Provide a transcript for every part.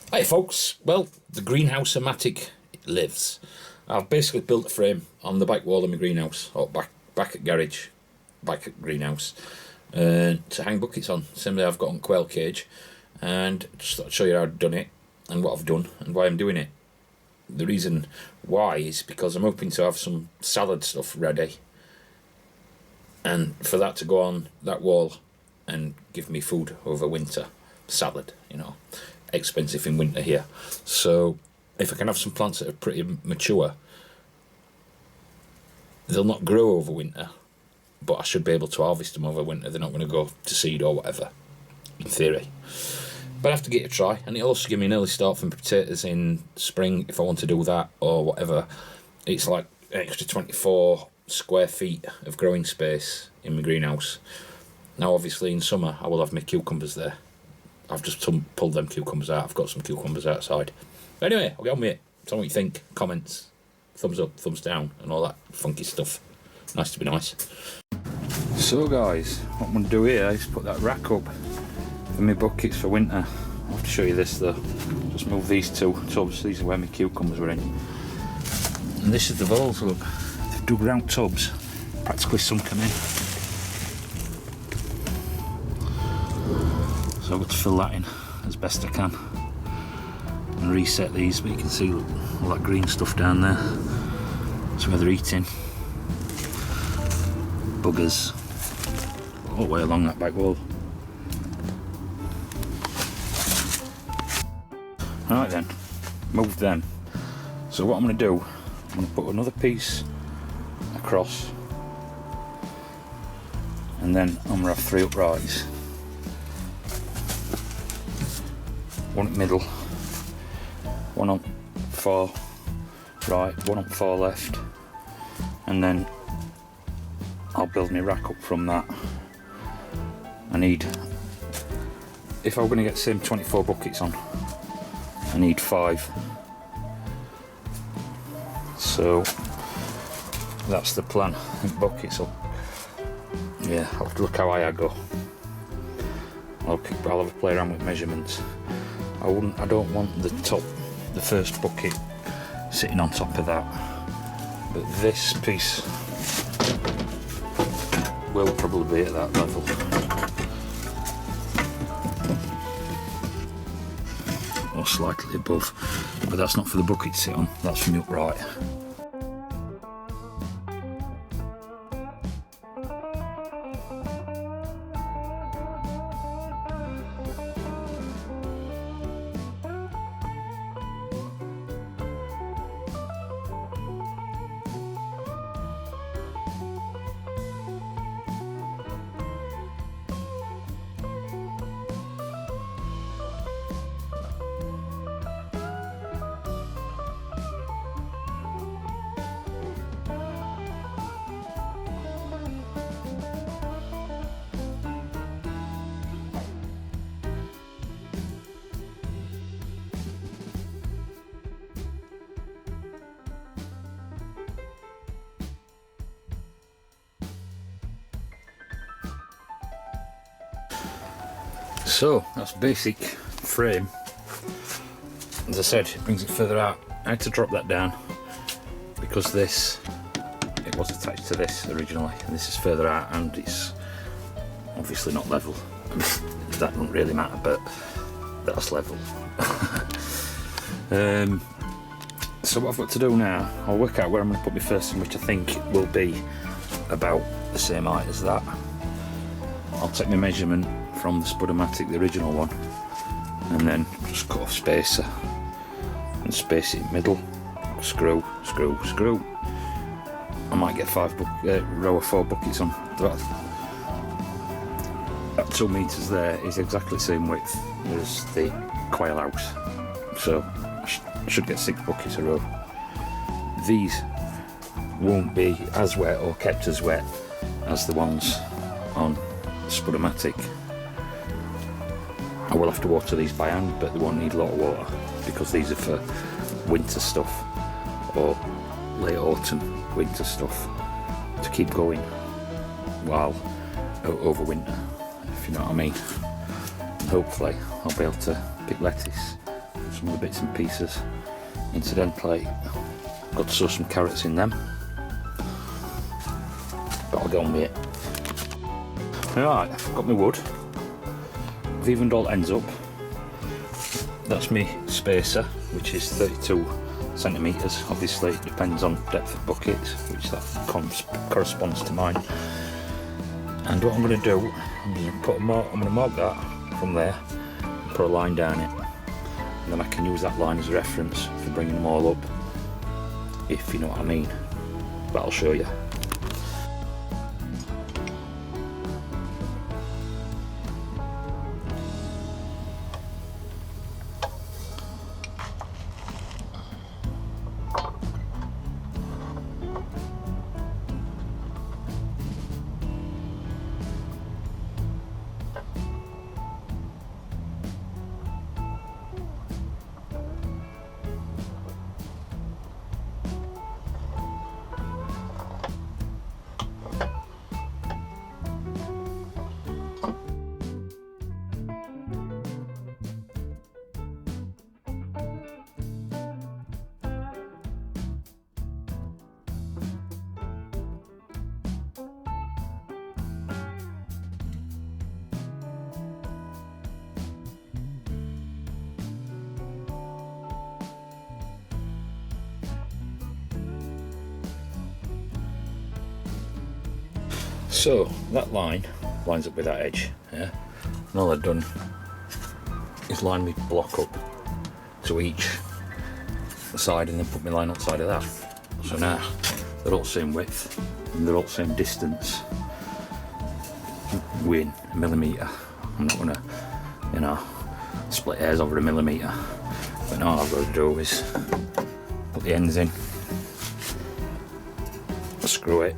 Hey folks, well, the greenhouse-o-matic lives. I've basically built a frame on the back wall of my greenhouse, or back at garage, back at greenhouse, to hang buckets on. Similarly, I've got on quail cage, and just thought I'd show you how I've done it, and what I've done, and why I'm doing it. The reason why is because I'm hoping to have some salad stuff ready, and for that to go on that wall and give me food over winter. Salad, expensive in winter here. So if I can have some plants that are pretty mature, they'll not grow over winter, but I should be able to harvest them over winter. They're not going to go to seed or whatever, in theory. But I have to get a try, and it'll also give me an early start for potatoes in spring if I want to do that or whatever. It's like an extra 24 square feet of growing space in my greenhouse. Now obviously in summer I will have my cucumbers there. I've just pulled them cucumbers out. I've got some cucumbers outside. But anyway, I'll get on with it. Tell me what you think. Comments, thumbs up, thumbs down, and all that funky stuff. Nice to be nice. So guys, what I'm going to do here is put that rack up for my buckets for winter. I'll have to show you this though. Just move these two tubs. These are where my cucumbers were in. And this is the voles, look. They've dug round tubs. Practically sunk them in. So I've got to fill that in as best I can and reset these, but you can see all that green stuff down there. That's where they're eating. Buggers all the way along that back wall. Right then, move them. So what I'm going to do, I'm going to put another piece across, and then I'm going to have 3 uprights. One in the middle, one on far right, one on far left, and then I'll build my rack up from that. I need, if I'm going to get the same 24 buckets on, I need 5. So that's the plan. I think buckets up. Yeah, I'll have to look how high I go. I'll have a play around with measurements. I don't want the first bucket sitting on top of that, but this piece will probably be at that level. Or slightly above, but that's not for the bucket to sit on, that's for me upright. So that's basic frame. As I said, it brings it further out. I had to drop that down because it was attached to this originally, and this is further out, and it's obviously not level. That doesn't really matter, but that's level. So what I've got to do now, I'll work out where I'm going to put my first one, which I think will be about the same height as that. I'll take my measurement from the Spud-O-Matic, the original one, and then just cut off spacer and space it in the middle. Screw, screw, screw. I might get 5 row of 4 buckets on. That 2 metres there is exactly the same width as the quail house, so I should get 6 buckets a row. These won't be as wet or kept as wet as the ones on Spud-O-Matic. I will have to water these by hand, but they won't need a lot of water because these are for winter stuff or late autumn winter stuff to keep going while over winter, if you know what I mean. And hopefully I'll be able to pick lettuce some of the bits and pieces into the end plate. Got to sow some carrots in them, but I'll get on with it. Right, I've got my wood. I've evened all ends up. That's my spacer, which is 32 centimetres. Obviously it depends on depth of buckets, which that corresponds to mine. And what I'm going to do, I'm going to mark that from there and put a line down it, and then I can use that line as a reference for bringing them all up, if you know what I mean, but I'll show you. So that line lines up with that edge, yeah? And all I've done is line my block up to each side and then put my line outside of that. So now they're all the same width and they're all the same distance within a millimetre. I'm not gonna, you know, split hairs over a millimetre, but now all I've got to do is put the ends in, screw it,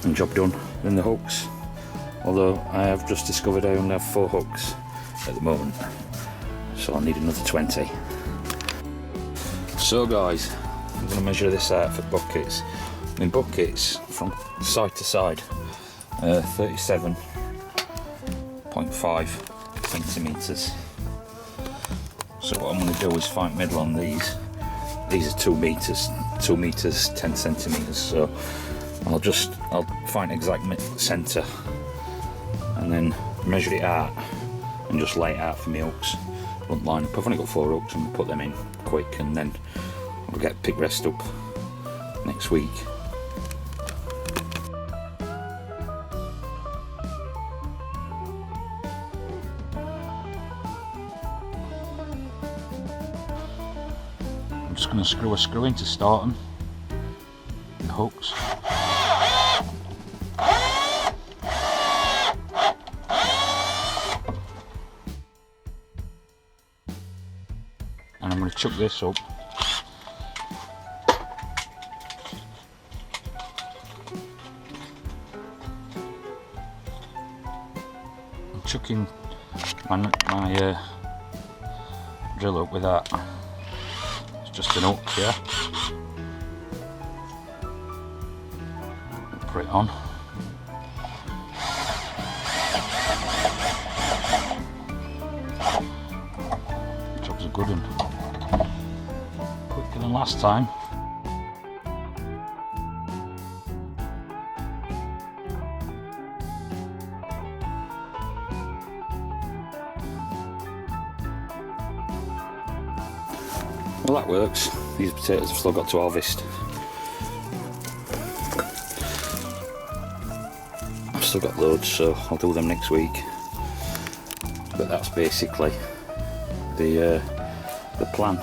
and job done. Then the hooks, although I have just discovered I only have 4 hooks at the moment, so I'll need another 20. So guys, I'm going to measure this out for buckets. In buckets from side to side, 37.5 centimetres. So what I'm going to do is find middle on these. These are 2 metres, 2 metres 10 centimetres. So I'll find exact centre and then measure it out and just lay it out for my hooks. Won't line up. I've only got 4 hooks and we'll put them in quick, and then I'll get pick rest up next week. I'm just going to screw a screw in to start them, the hooks. And I'm going to chuck this up. I'm chucking my drill up with that. It's just an hook, yeah. Put it on. Job's a good one. Quicker than last time. Well, that works. These potatoes have still got to harvest. I've still got loads, so I'll do them next week. But that's basically the plan.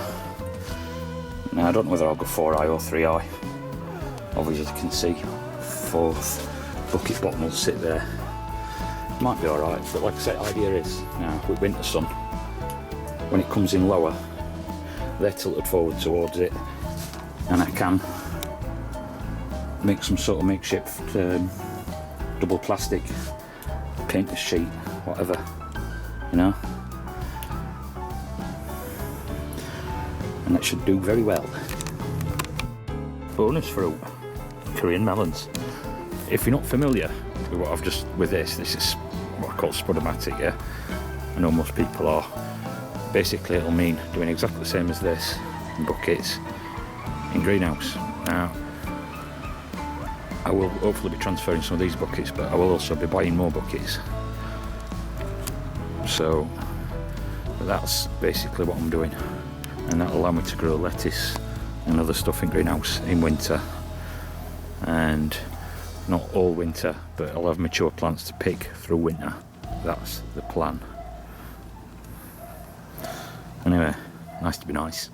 Now I don't know whether I'll go 4i or 3i. Obviously, as you can see, 4th bucket bottom will sit there. Might be alright, but like I say, the idea is now with winter sun, when it comes in lower, they're tilted forward towards it, and I can make some sort of makeshift double plastic painter's sheet, whatever, you know, and that should do very well. Bonus fruit, Korean melons. If you're not familiar with what I've just with this is what I call spudomatic, yeah. I know most people are. basically it'll mean doing exactly the same as this in buckets in greenhouse. Now I will hopefully be transferring some of these buckets, but I will also be buying more buckets. So that's basically what I'm doing, and that'll allow me to grow lettuce and other stuff in greenhouse in winter, and not all winter, but I'll have mature plants to pick through winter. That's the plan. Anyway, nice to be nice.